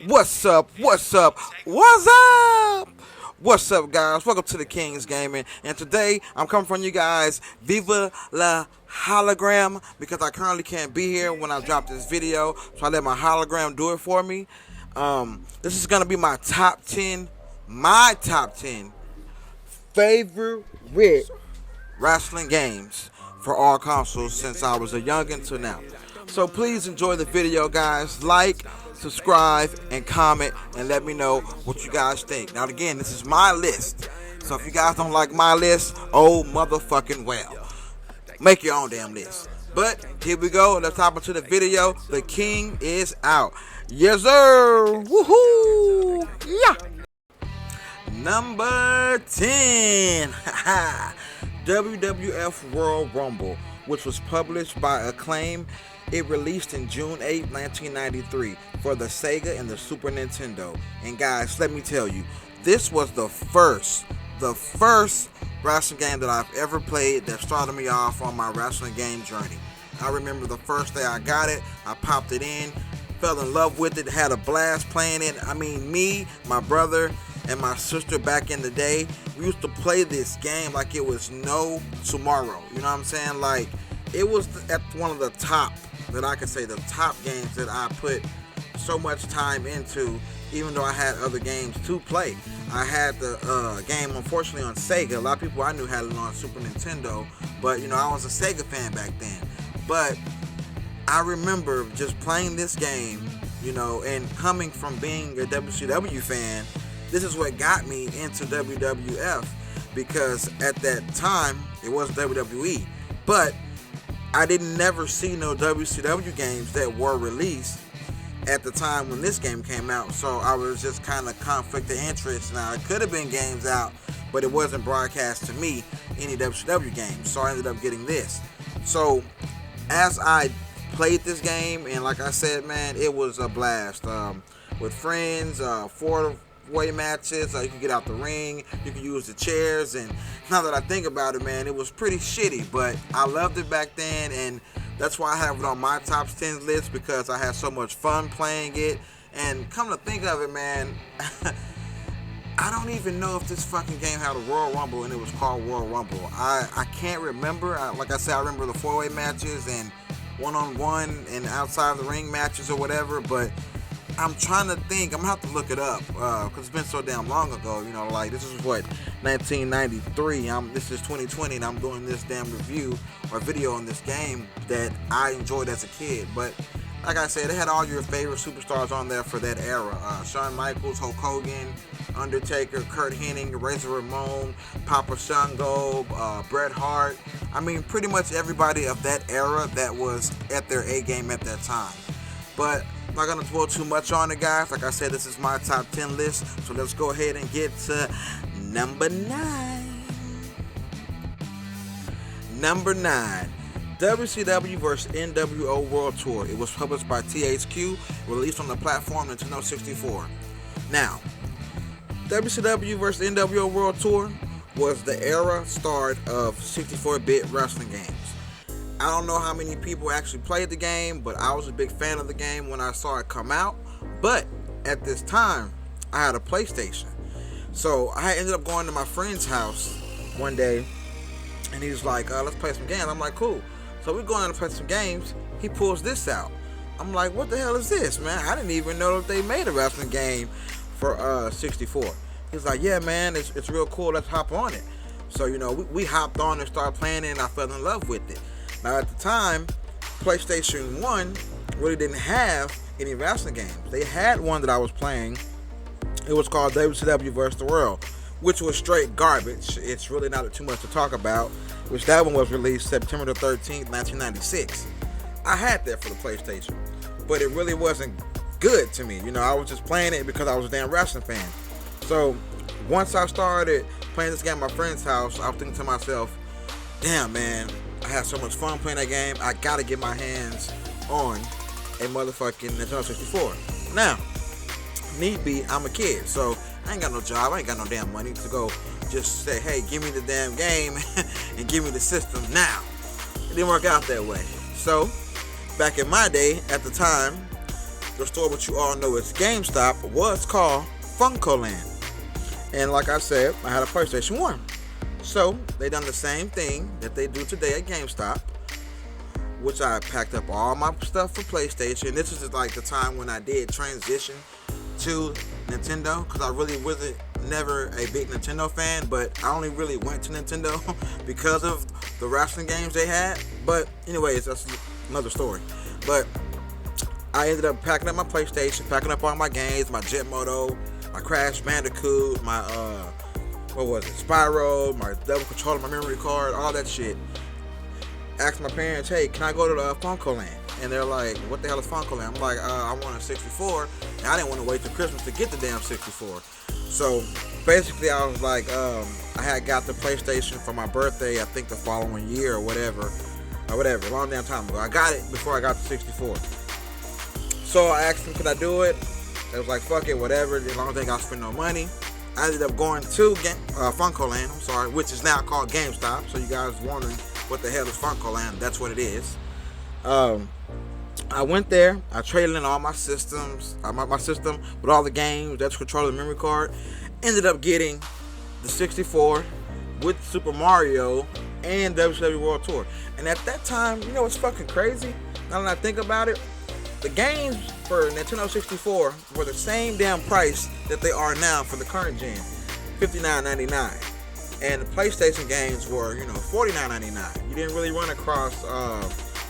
What's up? What's up? What's up? What's up, guys? Welcome to the Kings Gaming, and today I'm coming from you guys Viva la hologram because I currently can't be here when I drop this video, so I let my hologram do it for me. This is gonna be my top 10 favorite wrestling games for all consoles since I was a youngin' to now. So please enjoy the video, guys. Like, subscribe, and comment, and let me know what you guys think. Now again, this is my list, so if you guys don't like my list, oh motherfucking well, make your own damn list. But here we go, let's hop into the video. The king is out. Yes sir. Woohoo. Yeah. Number 10. WWF World Rumble, which was published by Acclaim. It released in June 8, 1993 for the Sega and the Super Nintendo. And guys, let me tell you, this was the first wrestling game that I've ever played that started me off on my wrestling game journey. I remember the first day I got it, I popped it in, fell in love with it, had a blast playing it. I mean, me, my brother, and my sister back in the day, we used to play this game like it was no tomorrow. You know what I'm saying? Like, it was at one of the top, that I can say the top games that I put so much time into, even though I had other games to play. I had the game, unfortunately, on Sega. A lot of people I knew had it on Super Nintendo, but you know, I was a Sega fan back then. But I remember just playing this game, you know, and coming from being a WCW fan, this is what got me into WWF, because at that time it was WWE, but I didn't never see no WCW games that were released at the time when this game came out, so I was just kind of conflict of interest. Now, it could have been games out, but it wasn't broadcast to me, any WCW games, so I ended up getting this. So as I played this game, and like I said, man, it was a blast. With friends, four-way matches, you could get out the ring, you could use the chairs, and now that I think about it, man, it was pretty shitty, but I loved it back then, and that's why I have it on my top 10 list, because I had so much fun playing it. And come to think of it, man, I don't even know if this fucking game had a Royal Rumble and it was called Royal Rumble. I can't remember. Like I said, I remember the four-way matches and one-on-one and outside the ring matches or whatever, but I'm trying to think. I'm gonna have to look it up because it's been so damn long ago. You know, like this is what, 1993. This is 2020, and I'm doing this damn review or video on this game that I enjoyed as a kid. But like I said, they had all your favorite superstars on there for that era: Shawn Michaels, Hulk Hogan, Undertaker, Kurt Hennig, Razor Ramon, Papa Shango, Bret Hart. I mean, pretty much everybody of that era that was at their A game at that time. But I'm not gonna dwell too much on it, guys. Like I said, this is my top 10 list, so let's go ahead and get to number 9. Number 9, WCW vs. NWO World Tour. It was published by THQ, released on the platform Nintendo 64. Now, WCW vs. NWO World Tour was the era start of 64-bit wrestling games. I don't know how many people actually played the game, but I was a big fan of the game when I saw it come out. But at this time, I had a PlayStation. So I ended up going to my friend's house one day, and he was like, let's play some games. I'm like, cool. So we're going to play some games. He pulls this out. I'm like, what the hell is this, man? I didn't even know that they made a wrestling game for 64. He's like, yeah, man, it's real cool. Let's hop on it. So, you know, we hopped on and started playing it, and I fell in love with it. Now, at the time, PlayStation 1 really didn't have any wrestling games. They had one that I was playing. It was called WCW vs. the World, which was straight garbage. It's really not too much to talk about, which that one was released September the 13th, 1996. I had that for the PlayStation, but it really wasn't good to me. You know, I was just playing it because I was a damn wrestling fan. So, once I started playing this game at my friend's house, I was thinking to myself, damn, man, I had so much fun playing that game. I gotta get my hands on a motherfucking Nintendo 64. Now, need be, I'm a kid, so I ain't got no job. I ain't got no damn money to go just say, hey, give me the damn game and give me the system now. It didn't work out that way. So, back in my day, at the time, the store which you all know as GameStop was called Funkoland. And like I said, I had a PlayStation 1. So they done the same thing that they do today at GameStop, which I packed up all my stuff for PlayStation. This is like the time when I did transition to Nintendo, because I really wasn't never a big Nintendo fan, but I only really went to Nintendo because of the wrestling games they had. But anyways, that's another story. But I ended up packing up my PlayStation, packing up all my games, my Jet Moto, my Crash Bandicoot, my Spyro, my Double Controller, my memory card, all that shit. Asked my parents, hey, can I go to the Funkoland? And they're like, what the hell is Funkoland? I'm like, I want a 64, and I didn't want to wait till Christmas to get the damn 64. So basically, I was like, I had got the PlayStation for my birthday, I think the following year or whatever, a long damn time ago. I got it before I got the 64. So I asked them, could I do it? They was like, fuck it, whatever, as long as they ain't gotta spend no money. I ended up going to Funkoland, which is now called GameStop. So you guys wondering what the hell is Funkoland? That's what it is. I went there. I traded in all my systems, my system with all the games, that's controller, memory card. Ended up getting the 64 with Super Mario and WCW World Tour. And at that time, you know what's fucking crazy? Now that I think about it, the games for Nintendo 64 were the same damn price that they are now for the current gen, $59.99. And the PlayStation games were, $49.99. You didn't really run across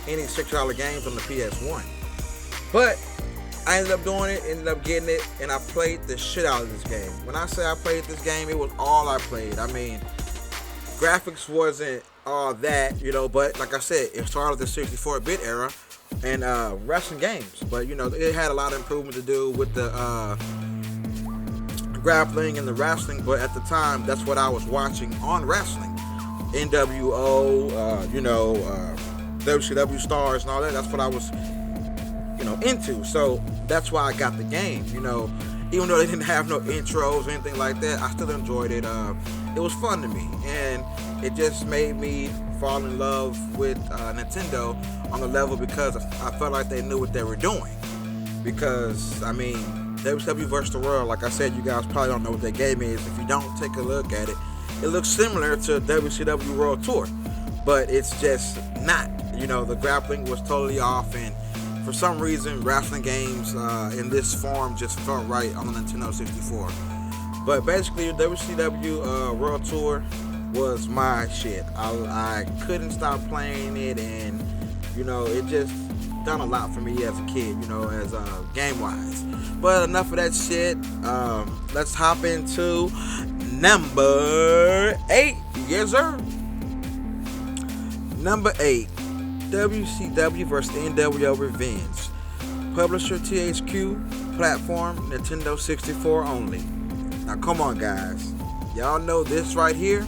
any $6 games on the PS1. But I ended up doing it, ended up getting it, and I played the shit out of this game. When I say I played this game, it was all I played. I mean, graphics wasn't all that, but like I said, it started the 64-bit era and wrestling games, but it had a lot of improvement to do with the grappling and the wrestling. But at the time, that's what I was watching on wrestling, NWO, WCW stars and all that. That's what I was into. So that's why I got the game. Even though they didn't have no intros or anything like that, I still enjoyed it. It was fun to me, and it just made me fall in love with Nintendo on the level, because I felt like they knew what they were doing. Because I mean, WCW Burst the World, like I said, you guys probably don't know what that game is. If you don't, take a look at it. It looks similar to WCW World Tour, but it's just not. The grappling was totally off, and for some reason, wrestling games in this form just felt right on the Nintendo 64. But basically, WCW World Tour was my shit. I couldn't stop playing it, and it just done a lot for me as a kid, as game wise. But enough of that shit. Let's hop into number 8. Yes, sir. Number 8, WCW vs. NWO Revenge. Publisher THQ, platform Nintendo 64 only. Now come on, guys, y'all know this right here.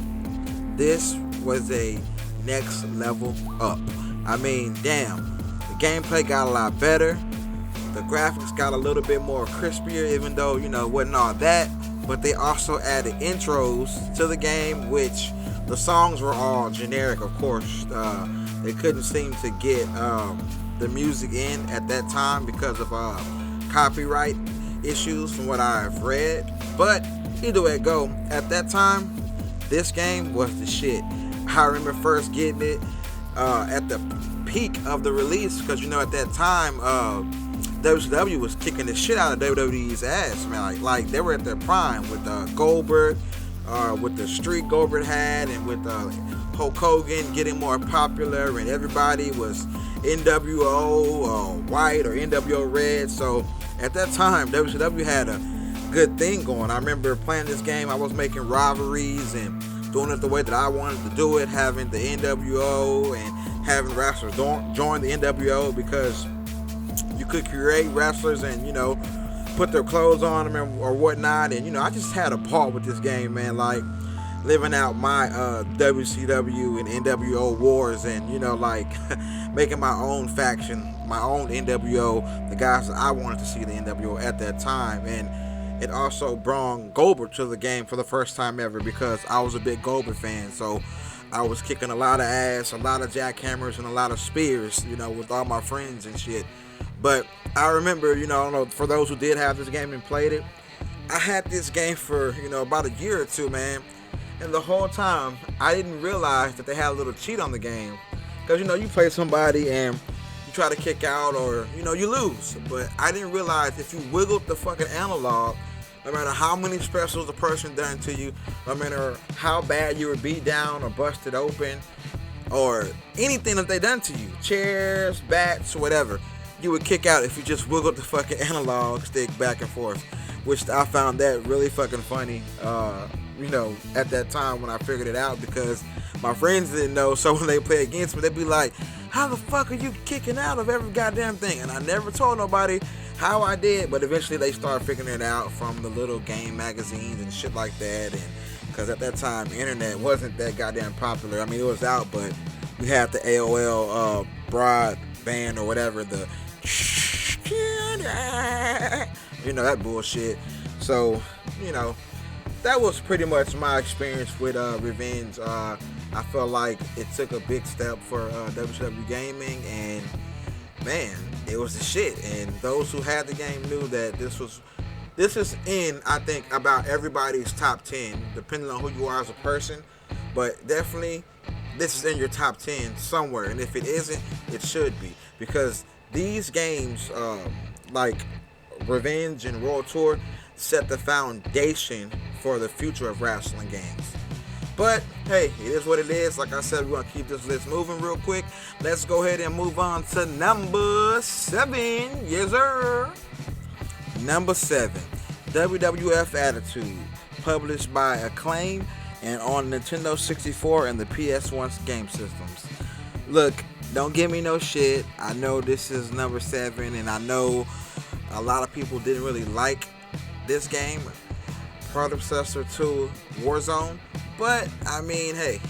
This was a next level up. I mean, damn, the gameplay got a lot better. The graphics got a little bit more crispier, even though, it wasn't all that. But they also added intros to the game, which the songs were all generic, of course. They couldn't seem to get the music in at that time because of copyright issues from what I've read. But either way it go, at that time, this game was the shit. I remember first getting it at the peak of the release, because at that time WCW was kicking the shit out of WWE's ass, man. Like they were at their prime with Goldberg, with the streak Goldberg had, and with Hulk Hogan getting more popular, and everybody was NWO white or NWO red. So at that time, WCW had a good thing going. I remember playing this game. I was making rivalries and doing it the way that I wanted to do it, having the NWO and having wrestlers join the NWO, because you could create wrestlers and put their clothes on them or whatnot. And I just had a ball with this game, man. Like living out my WCW and NWO wars, and making my own faction, my own NWO, the guys that I wanted to see the NWO at that time. And it also brought Goldberg to the game for the first time ever, because I was a big Goldberg fan. So I was kicking a lot of ass, a lot of jackhammers, and a lot of spears, with all my friends and shit. But I remember, I don't know, for those who did have this game and played it, I had this game for, about a year or two, man. And the whole time, I didn't realize that they had a little cheat on the game. Because, you play somebody and you try to kick out or, you lose. But I didn't realize if you wiggled the fucking analog, no matter how many specials the person done to you, no matter how bad you were beat down or busted open, or anything that they done to you, chairs, bats, whatever, you would kick out if you just wiggled the fucking analog stick back and forth, which I found that really fucking funny, at that time when I figured it out, because my friends didn't know, so when they play against me, they'd be like, how the fuck are you kicking out of every goddamn thing? And I never told nobody how I did, but eventually they started figuring it out from the little game magazines and shit like that, and because at that time, internet wasn't that goddamn popular. I mean, it was out, but we had the AOL broadband or whatever, the that bullshit. So, that was pretty much my experience with Revenge. I felt like it took a big step for WCW gaming, and man, it was the shit. And those who had the game knew that this is in, I think, about everybody's top 10, depending on who you are as a person. But definitely, this is in your top 10 somewhere. And if it isn't, it should be, because these games, like Revenge and World Tour, set the foundation for the future of wrestling games. But hey, it is what it is. Like I said, we're gonna keep this list moving real quick. Let's go ahead and move on to number 7. Yes, sir. Number 7, WWF Attitude, published by Acclaim and on Nintendo 64 and the PS1 game systems. Look, don't give me no shit. I know this is number 7, and I know a lot of people didn't really like this game, predecessor to Warzone, but I mean, hey,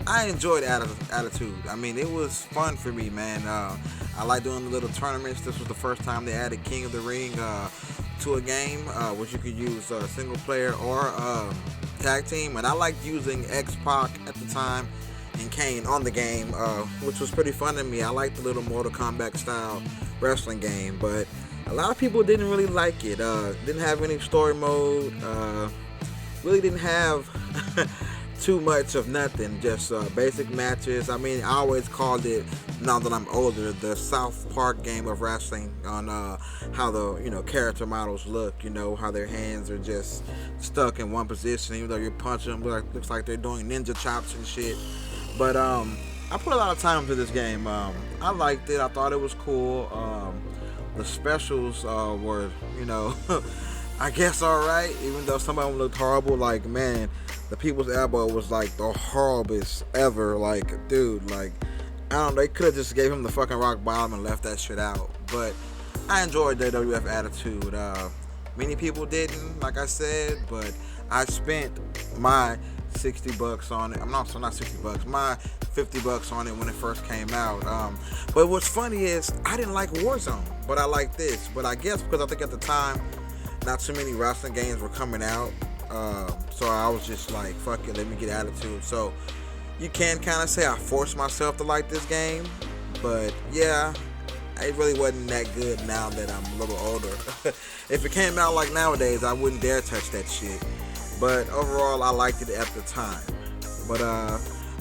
I enjoyed Attitude. I mean, it was fun for me, man. I like doing the little tournaments. This was the first time they added King of the Ring to a game, which you could use single player or tag team, and I liked using X-Pac at the time and Kane on the game, which was pretty fun to me. I liked the little Mortal Kombat style wrestling game, but a lot of people didn't really like it. Didn't have any story mode. Really didn't have too much of nothing. Just basic matches. I mean, I always called it, now that I'm older, the South Park game of wrestling, on how the character models look. How their hands are just stuck in one position, even though you're punching them, looks like they're doing ninja chops and shit. But I put a lot of time into this game. I liked it. I thought it was cool. The specials were, I guess alright, even though some of them looked horrible. Like, man, the People's Elbow was like the horriblest ever. Like, dude, like, I don't know, they could have just gave him the fucking rock bottom and left that shit out. But I enjoyed WWF Attitude. Many people didn't, like I said, but I spent my $60 on it. I'm not 60 bucks, my $50 on it when it first came out. But what's funny is I didn't like Warzone, but I like this. But I guess because I think at the time not too many wrestling games were coming out, so I was just like, fuck it, let me get Attitude. So you can kind of say I forced myself to like this game, but yeah, it really wasn't that good now that I'm a little older. If it came out like nowadays, I wouldn't dare touch that shit. But overall, I liked it at the time. But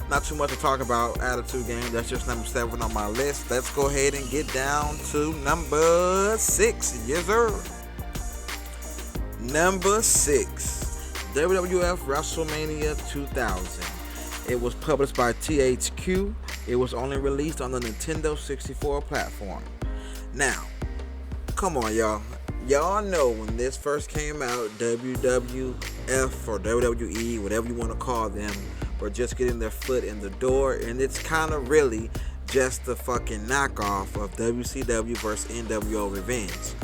not too much to talk about Attitude game. That's just number 7 on my list. Let's go ahead and get down to number 6. Yes, sir. Number 6, WWF Wrestlemania 2000. It was published by THQ. It was only released on the Nintendo 64 platform. Now, come on, y'all. Y'all know when this first came out, WWF or WWE, whatever you want to call them, were just getting their foot in the door, and it's kind of really just the fucking knockoff of WCW vs. NWO Revenge.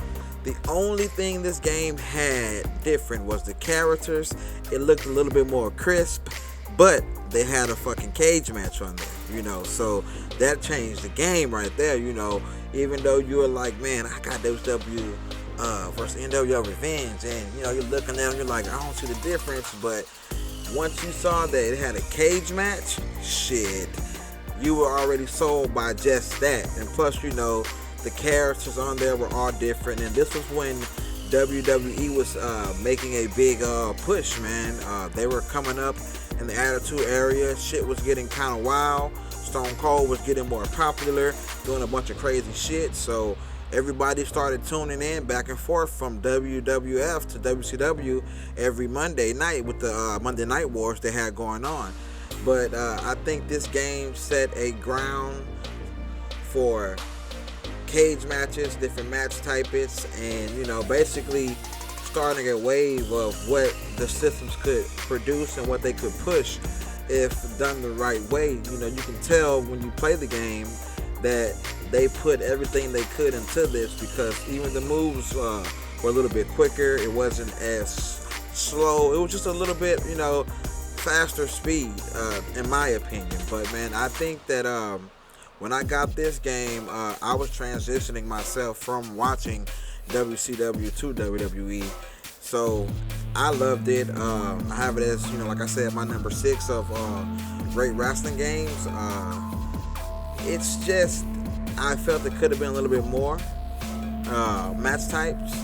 The only thing this game had different was the characters. It looked a little bit more crisp, but they had a fucking cage match on there, so that changed the game right there, even though you were like, man, I got WCW versus NWO Revenge, and you're looking at them, you're like, I don't see the difference, but once you saw that it had a cage match, shit, you were already sold by just that. And plus, you know, the characters on there were all different. And this was when WWE was making a big push, man. They were coming up in the Attitude Area. Shit was getting kind of wild. Stone Cold was getting more popular, doing a bunch of crazy shit. So everybody started tuning in back and forth from WWF to WCW every Monday night with the Monday Night Wars they had going on. But I think this game set a ground for cage matches, different match types, and, you know, basically starting a wave of what the systems could produce and what they could push if done the right way. You know, you can tell when you play the game that they put everything they could into this, because even the moves were a little bit quicker. It wasn't as slow. It was just a little bit, you know, faster speed, in my opinion. But man, I think that when I got this game, I was transitioning myself from watching WCW to WWE. So I loved it. I have it as, you know, like I said, my number 6 of great wrestling games. It's just, I felt it could have been a little bit more match types,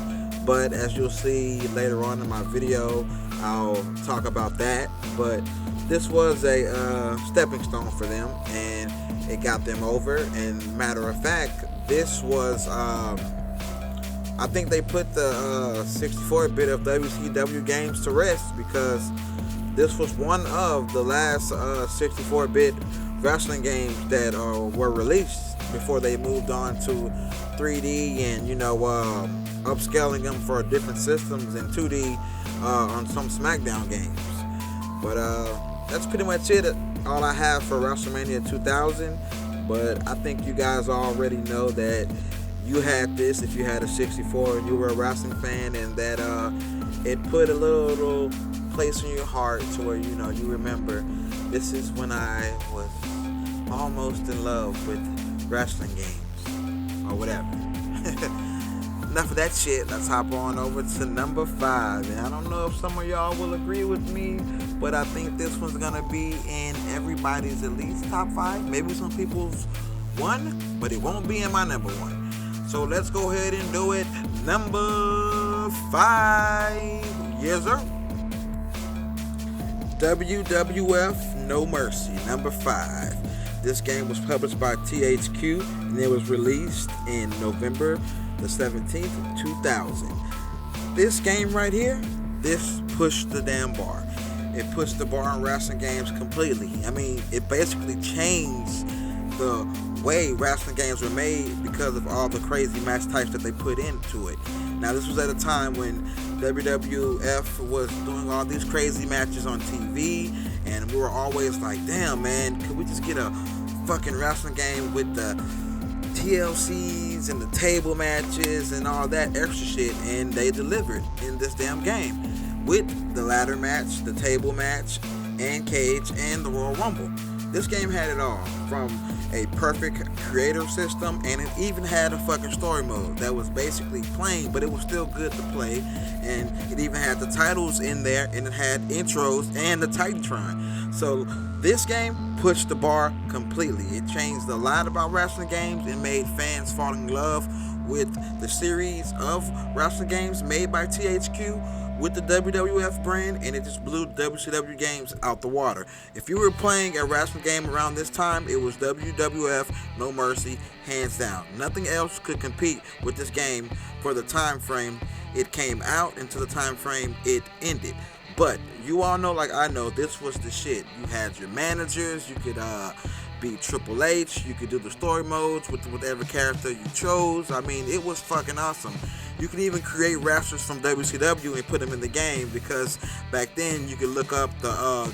but as you'll see later on in my video, I'll talk about that. But this was a stepping stone for them, and it got them over. And matter of fact, this was I think they put the 64-bit of WCW games to rest, because this was one of the last 64-bit wrestling games that were released before they moved on to 3D and, you know, upscaling them for different systems in 2D on some Smackdown games. But that's pretty much it. All I have for WrestleMania 2000. But I think you guys already know that you had this if you had a 64 and you were a wrestling fan, and that it put a little place in your heart to where, you know, you remember, this is when I was almost in love with wrestling games or whatever. Enough of that shit. Let's hop on over to number 5. And I don't know if some of y'all will agree with me, but I think this one's gonna be in everybody's at least top 5, maybe some people's 1, but it won't be in my number 1. So let's go ahead and do it. Number 5. Yes, sir. WWF No Mercy, number 5. This game was published by THQ, and it was released in November the 17th, 2000. This game right here, this pushed the damn bar. It pushed the bar on wrestling games completely. I mean, it basically changed the way wrestling games were made because of all the crazy match types that they put into it. Now, this was at a time when WWF was doing all these crazy matches on TV, and we were always like, damn, man, could we just get a fucking wrestling game with the TLCs and the table matches and all that extra shit? And they delivered in this damn game with the ladder match, the table match, and cage, and the Royal Rumble. This game had it all, from a perfect creative system, and it even had a fucking story mode that was basically plain, but it was still good to play. And it even had the titles in there, and it had intros and the Titantron. So this game pushed the bar completely. It changed a lot about wrestling games and made fans fall in love with the series of wrestling games made by THQ with the WWF brand, and it just blew WCW games out the water. If you were playing a wrestling game around this time, it was WWF No Mercy, hands down. Nothing else could compete with this game for the time frame it came out and to the time frame it ended. But you all know, like I know, this was the shit. You had your managers, you could be Triple H, you could do the story modes with whatever character you chose. I mean, it was fucking awesome. You could even create wrestlers from WCW and put them in the game, because back then you could look up the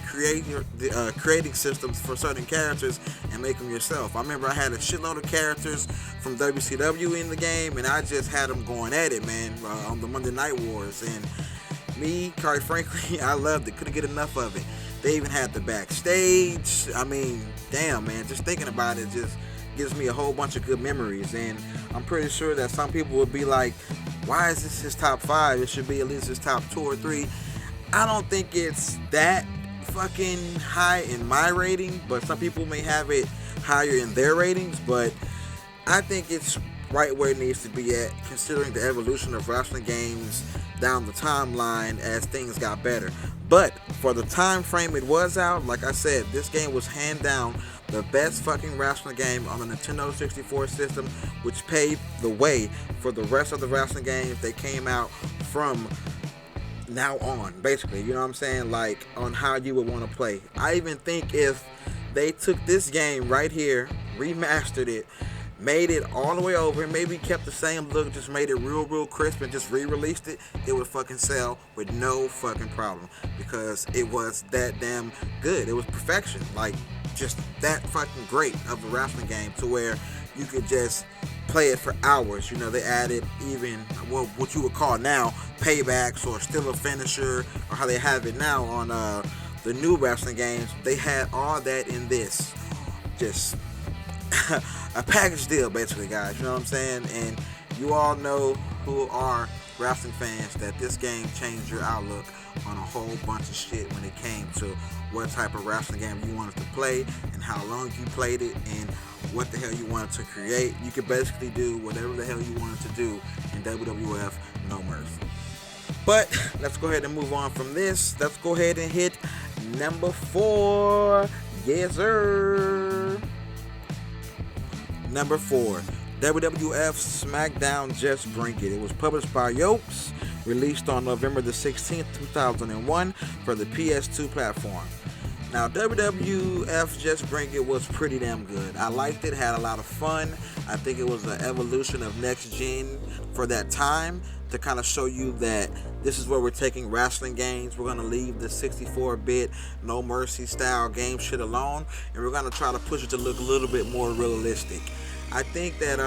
creating systems for certain characters and make them yourself. I remember I had a shitload of characters from WCW in the game, and I just had them going at it, man, on the Monday Night Wars. And me, quite frankly, I loved it. Couldn't get enough of it. They even had the backstage. I mean, damn, man, just thinking about it just gives me a whole bunch of good memories. And I'm pretty sure that some people would be like, why is this his top 5? It should be at least his top 2 or 3. I don't think it's that fucking high in my rating, but some people may have it higher in their ratings, but I think it's right where it needs to be at, considering the evolution of wrestling games down the timeline as things got better. But for the time frame it was out, like I said, this game was hand down the best fucking wrestling game on the Nintendo 64 system, which paved the way for the rest of the wrestling games that came out from now on, basically, you know what I'm saying, like on how you would want to play. I even think if they took this game right here, remastered it, made it all the way over, maybe kept the same look, just made it real crisp and just re-released it, it would fucking sell with no fucking problem, because it was that damn good. It was perfection, like just that fucking great of a wrestling game, to where you could just play it for hours. You know, they added even what you would call now paybacks, or still a finisher, or how they have it now on the new wrestling games. They had all that in this. Just a package deal, basically, guys. You know what I'm saying? And you all know, who are wrestling fans, that this game changed your outlook on a whole bunch of shit when it came to what type of wrestling game you wanted to play, and how long you played it, and what the hell you wanted to create. You could basically do whatever the hell you wanted to do in WWF No Mercy. But let's go ahead and move on from this. Let's go ahead and hit number 4. Yes, sir. Number 4, WWF Smackdown Just Bring It. It was published by Yokes, released on November the 16th, 2001 for the PS2 platform. Now, WWF Just Bring It was pretty damn good. I liked it, had a lot of fun. I think it was an evolution of next gen for that time, to kind of show you that this is where we're taking wrestling games. We're going to leave the 64-bit No Mercy style game shit alone, and we're going to try to push it to look a little bit more realistic. I think that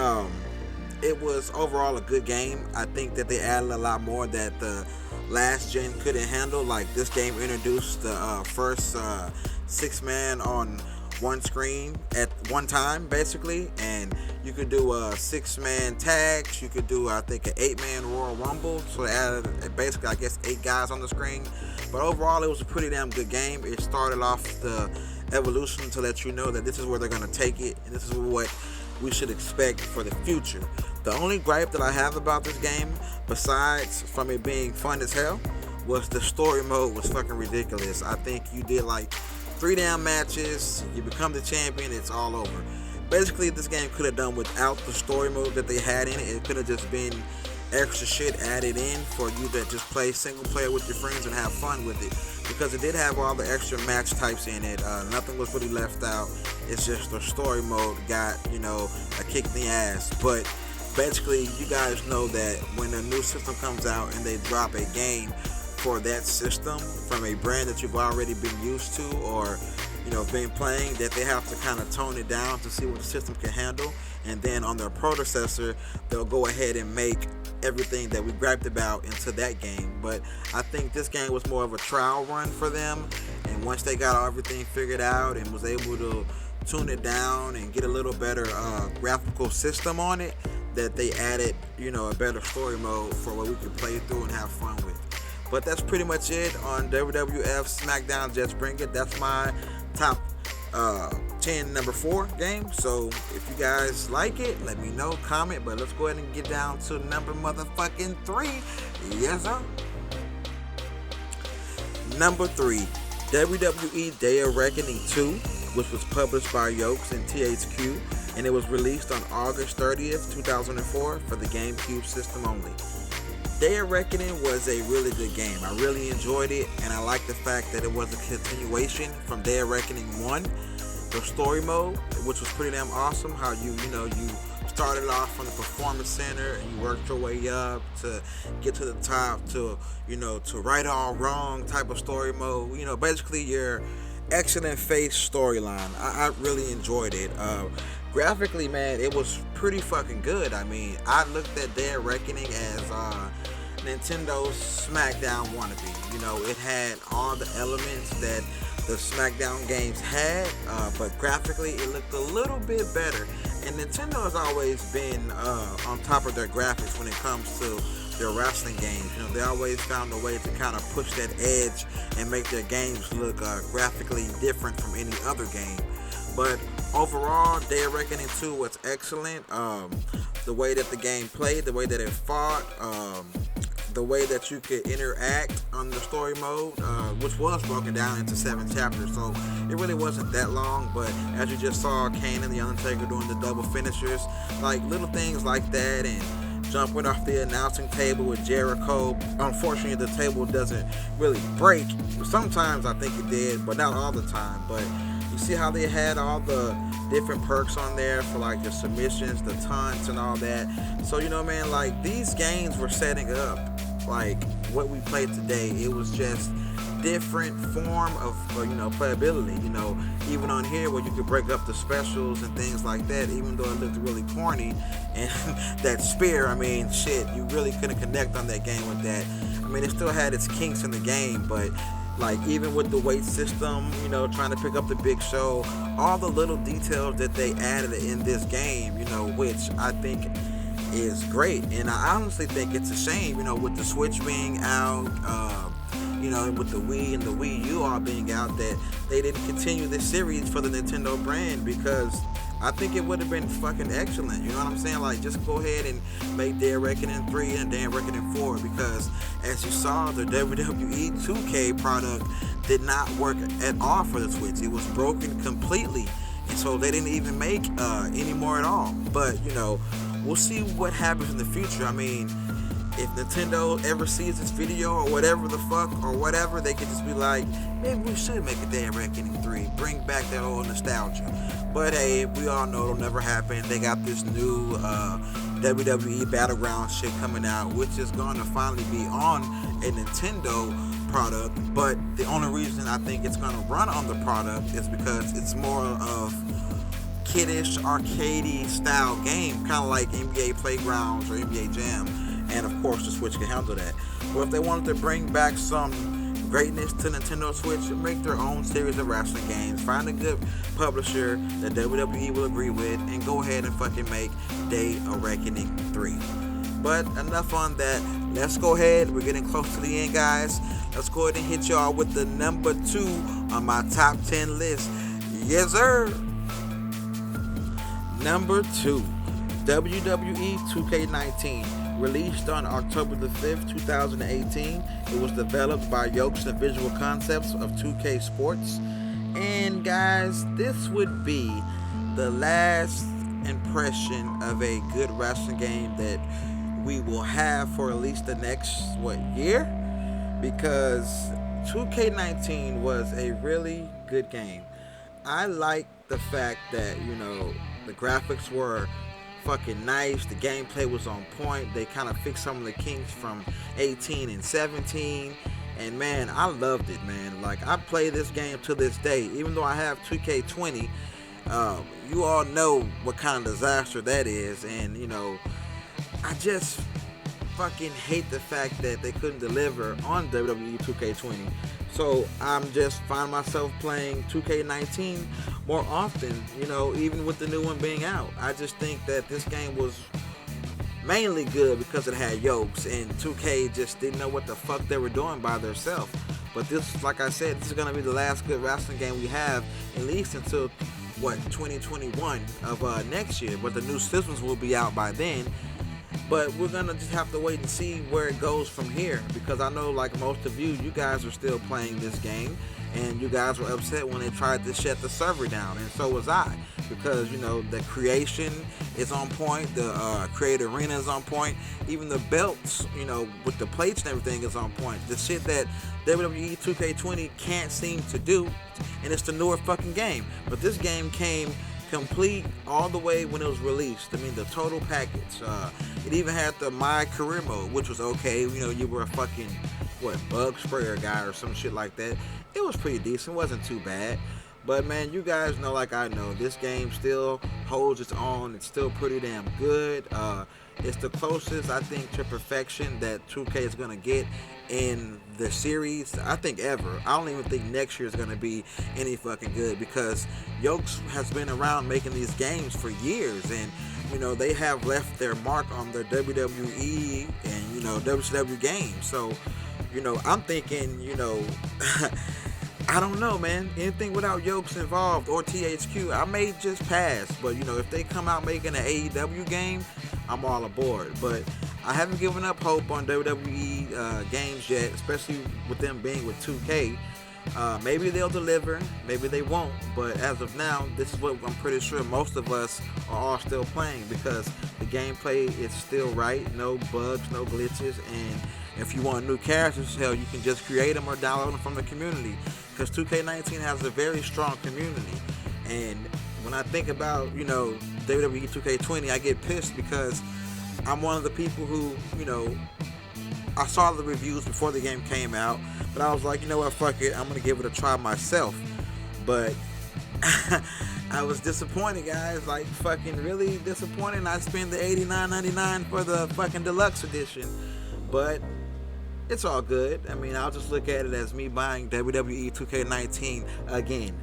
it was overall a good game. I think that they added a lot more that the last gen couldn't handle. Like, this game introduced the first 6-man on one screen at one time, basically, and you could do 6-man tags. You could do, I think, an 8-man Royal Rumble. So they added basically, I guess, 8 guys on the screen. But overall, it was a pretty damn good game. It started off the evolution to let you know that this is where they're going to take it, and this is what we should expect for the future. The only gripe that I have about this game, besides from it being fun as hell, was the story mode was fucking ridiculous. I think you did like 3 damn matches, you become the champion, it's all over. Basically, this game could have done without the story mode that they had in it. It could have just been extra shit added in for you to just play single player with your friends and have fun with it, because it did have all the extra match types in it. Nothing was really left out. It's just the story mode got, you know, a kick in the ass. But basically, you guys know that when a new system comes out and they drop a game for that system from a brand that you've already been used to, or, you know, been playing, that they have to kind of tone it down to see what the system can handle. And then on their predecessor, they'll go ahead and make everything that we griped about into that game. But I think this game was more of a trial run for them, and once they got everything figured out and was able to tune it down and get a little better graphical system on it, that they added, you know, a better story mode for what we could play through and have fun with. But that's pretty much it on WWF Smackdown Just Bring It. That's my top 10 number 4 game. So if you guys like it, let me know, comment. But let's go ahead and get down to number motherfucking 3. Yes, sir. Number 3, WWE Day of Reckoning 2, which was published by Yokes and THQ, and it was released on August 30th, 2004 for the GameCube system only. Day of Reckoning was a really good game. I really enjoyed it, and I like the fact that it was a continuation from Day of Reckoning 1. The story mode, which was pretty damn awesome, how you started off from the Performance Center and you worked your way up to get to the top, to, you know, to right all wrong type of story mode. You know, basically your excellent face storyline. I really enjoyed it. Graphically, man, it was pretty fucking good. I mean, I looked at Day of Reckoning as Nintendo's Smackdown wannabe. You know, it had all the elements that the Smackdown games had, but graphically it looked a little bit better. And Nintendo has always been on top of their graphics when it comes to their wrestling games. You know, they always found a way to kind of push that edge and make their games look graphically different from any other game. But overall, Day of Reckoning 2 was excellent. The way that the game played, the way that it fought, the way that you could interact on the story mode, which was broken down into 7 chapters, so it really wasn't that long. But as you just saw, Kane and The Undertaker doing the double finishers, like little things like that, and jumping off the announcing table with Jericho. Unfortunately, the table doesn't really break. Sometimes I think it did, but not all the time. But you see how they had all the different perks on there for like the submissions, the taunts, and all that. So, you know, man, like these games were setting up like what we played today. It was just different form of playability. You know, even on here where you could break up the specials and things like that, even though it looked really corny, and that spear, I mean, shit, you really couldn't connect on that game with that. I mean, it still had its kinks in the game, but like even with the weight system, you know, trying to pick up the Big Show, all the little details that they added in this game, you know, which I think is great. And I honestly think it's a shame, you know, with the Switch being out, you know, with the Wii and the Wii U all being out, that they didn't continue this series for the Nintendo brand, because I think it would have been fucking excellent. You know what I'm saying? Like, just go ahead and make Day of Reckoning 3 and Day of Reckoning 4, because as you saw, the WWE 2K product did not work at all for the Switch. It was broken completely, and so they didn't even make any more at all. But, you know, we'll see what happens in the future. I mean, if Nintendo ever sees this video or whatever the fuck or whatever, they could just be like, maybe we should make a Day of Reckoning 3, bring back that old nostalgia. But hey, we all know it'll never happen. They got this new WWE Battleground shit coming out, which is going to finally be on a Nintendo product. But the only reason I think it's going to run on the product is because it's more of kiddish, arcadey style game, kind of like NBA Playgrounds or NBA Jam. And of course, the Switch can handle that. But if they wanted to bring back some greatness to Nintendo Switch, make their own series of wrestling games, find a good publisher that WWE will agree with, and go ahead and fucking make Day of Reckoning 3. But enough on that. Let's go ahead. We're getting close to the end, guys. Let's go ahead and hit y'all with the number 2 on my top 10 list. Yes, sir. Number 2, WWE 2K19. Released on October the 5th, 2018. It was developed by Yokes and Visual Concepts of 2K Sports. And guys, this would be the last impression of a good wrestling game that we will have for at least the next, year? Because 2K19 was a really good game. I like the fact that, you know, the graphics were fucking nice, the gameplay was on point. They kind of fixed some of the kinks from 18 and 17, and man, I loved it, man. Like, I play this game to this day, even though I have 2K20. You all know what kind of disaster that is, and you know, I just fucking hate the fact that they couldn't deliver on WWE 2K20. So I'm just find myself playing 2K19 more often, you know, even with the new one being out. I just think that this game was mainly good because it had Yokes, and 2K just didn't know what the fuck they were doing by themselves. But this, like I said, this is going to be the last good wrestling game we have, at least until 2021 of next year. But the new systems will be out by then. But we're going to just have to wait and see where it goes from here, because I know, like most of you guys are still playing this game, and you guys were upset when they tried to shut the server down, and so was I, because, you know, the creation is on point, the create arena is on point, even the belts, you know, with the plates and everything is on point. The shit that WWE 2K20 can't seem to do, and it's the newer fucking game. But this game came complete all the way when it was released. I mean, the total package. It even had the My Career mode, which was okay. You know, you were a fucking, bug sprayer guy or some shit like that. It was pretty decent. It wasn't too bad. But man, you guys know, like I know, this game still holds its own. It's still pretty damn good. It's the closest, I think, to perfection that 2K is going to get in the series, I think, ever. I don't even think next year is going to be any fucking good, because Yokes has been around making these games for years, and you know, they have left their mark on the WWE and, you know, WCW games. So, you know, I'm thinking, you know, I don't know, man. Anything without yokes involved or THQ, I may just pass. But, you know, if they come out making an AEW game, I'm all aboard. But I haven't given up hope on WWE games yet, especially with them being with 2K. Maybe they'll deliver, maybe they won't, but as of now, this is what I'm pretty sure most of us are all still playing, because the gameplay is still right, no bugs, no glitches, and if you want new characters, hell, you can just create them or download them from the community, because 2K19 has a very strong community. And when I think about, you know, WWE 2K20, I get pissed because I'm one of the people who, you know, I saw the reviews before the game came out, but I was like, you know what, fuck it, I'm going to give it a try myself. But I was disappointed, guys, like fucking really disappointed. I spent the $89.99 for the fucking deluxe edition, but it's all good. I mean, I'll just look at it as me buying WWE 2K19 again.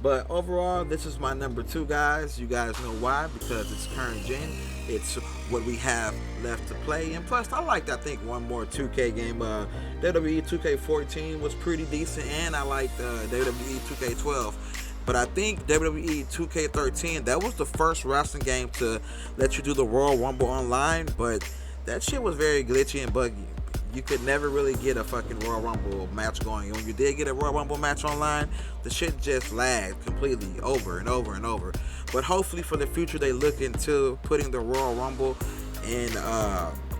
But overall, this is my number 2, guys. You guys know why, because it's current gen. It's what we have left to play. And plus, I liked, I think, one more 2K game. WWE 2K14 was pretty decent, and I liked WWE 2K12. But I think WWE 2K13, that was the first wrestling game to let you do the Royal Rumble online, but that shit was very glitchy and buggy. You could never really get a fucking Royal Rumble match going. And when you did get a Royal Rumble match online, the shit just lagged completely over and over and over. But hopefully for the future, they look into putting the Royal Rumble in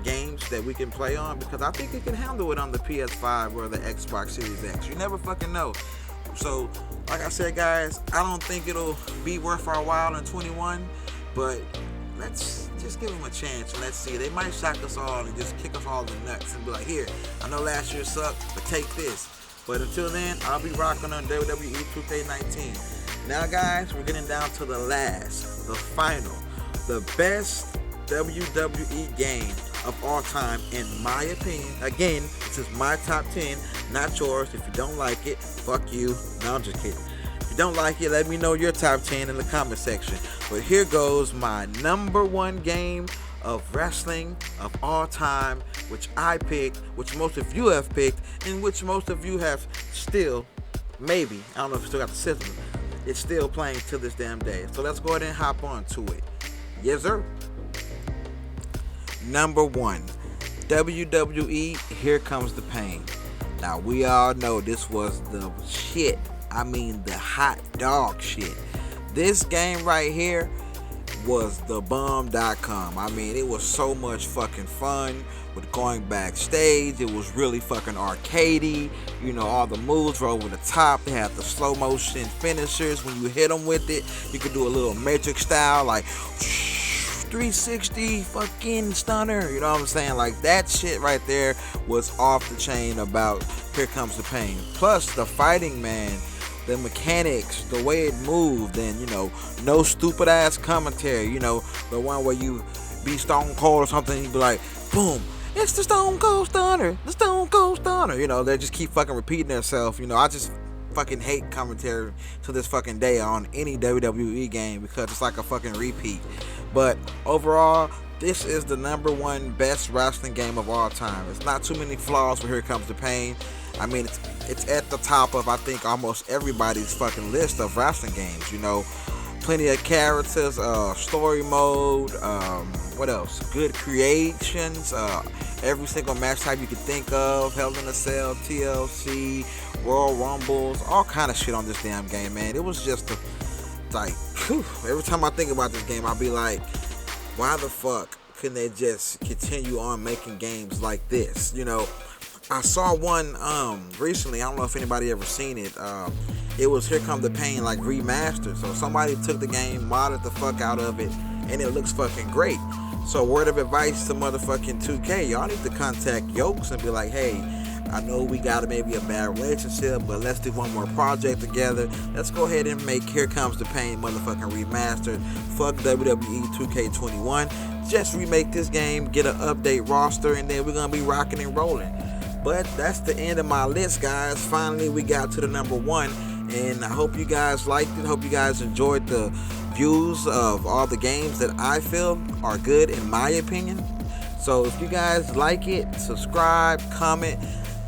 games that we can play on, because I think it can handle it on the PS5 or the Xbox Series X. You never fucking know. So, like I said, guys, I don't think it'll be worth our while in 21, but let's just give them a chance and let's see. They might shock us all and just kick us all in the nuts and be like, here, I know last year sucked, but take this. But until then, I'll be rocking on WWE 2K19. Now, guys, we're getting down to the last, the final, the best WWE game of all time, in my opinion. Again, this is my top 10, not yours. If you don't like it, fuck you. No, I'm just kidding. If you don't like it, let me know your top 10 in the comment section. But here goes my number 1 game of wrestling of all time, which I picked, which most of you have picked, and which most of you have still, maybe, I don't know if you still got the system, it's still playing to this damn day. So let's go ahead and hop on to it. Yes, sir. Number 1, WWE Here Comes the Pain. Now, we all know this was the shit. I mean, the hot dog shit. This game right here was the bomb.com. I mean, it was so much fucking fun with going backstage. It was really fucking arcadey. You know, all the moves were over the top. They had the slow motion finishers. When you hit them with it, you could do a little Matrix style, like 360 fucking stunner. You know what I'm saying? Like, that shit right there was off the chain about Here Comes the Pain. Plus, the fighting, man, the mechanics, the way it moved, and, you know, no stupid ass commentary. You know, the one where you be Stone Cold or something, and you be like, boom, it's the Stone Cold Stunner, the Stone Cold Stunner. You know, they just keep fucking repeating themselves. You know, I just fucking hate commentary to this fucking day on any WWE game, because it's like a fucking repeat. But overall, this is the number 1 best wrestling game of all time. It's not too many flaws for Here Comes the Pain. I mean, it's at the top of, I think, almost everybody's fucking list of wrestling games. You know, plenty of characters, story mode, what else? Good creations, every single match type you could think of, Hell in a Cell, TLC, Royal Rumbles, all kind of shit on this damn game, man. It was just like, whew, every time I think about this game, I'll be like, why the fuck couldn't they just continue on making games like this? You know, I saw one recently. I don't know if anybody ever seen it. It was Here Come the Pain, like, remastered. So somebody took the game, modded the fuck out of it, and it looks fucking great. So word of advice to motherfucking 2K, y'all need to contact Yokes and be like, hey, I know we got maybe a bad relationship, but let's do one more project together. Let's go ahead and make Here Comes the Pain motherfucking remastered. Fuck WWE 2K21. Just remake this game, get an update roster, and then we're gonna be rocking and rolling. But that's the end of my list, guys. Finally, we got to the number 1, and I hope you guys liked it. Hope you guys enjoyed the views of all the games that I feel are good in my opinion. So if you guys like it, subscribe, comment,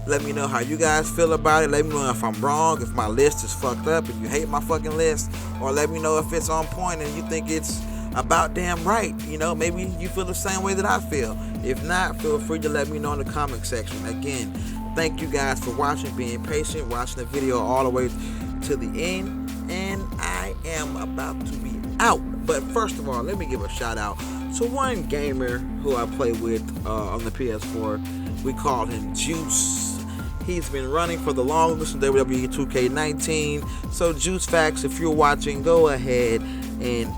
let me know how you guys feel about it. Let me know if I'm wrong, if my list is fucked up, if you hate my fucking list, or let me know if it's on point and you think it's about damn right. You know, maybe you feel the same way that I feel. If not, feel free to let me know in the comment section. Again, thank you guys for watching, being patient, watching the video all the way to the end, and I am about to be out. But first of all, let me give a shout out to one gamer who I play with on the PS4. We call him Juice. He's been running for the longest in WWE 2K19. So Juice Facts, if you're watching, go ahead and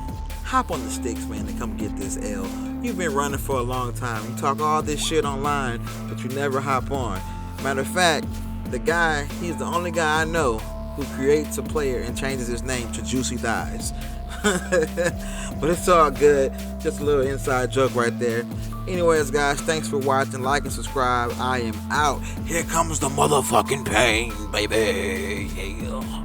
hop on the sticks, man, to come get this L. You've been running for a long time. You talk all this shit online, but you never hop on. Matter of fact, the guy, he's the only guy I know who creates a player and changes his name to Juicy Thighs. But it's all good. Just a little inside joke right there. Anyways, guys, thanks for watching. Like and subscribe. I am out. Here comes the motherfucking pain, baby. Yeah.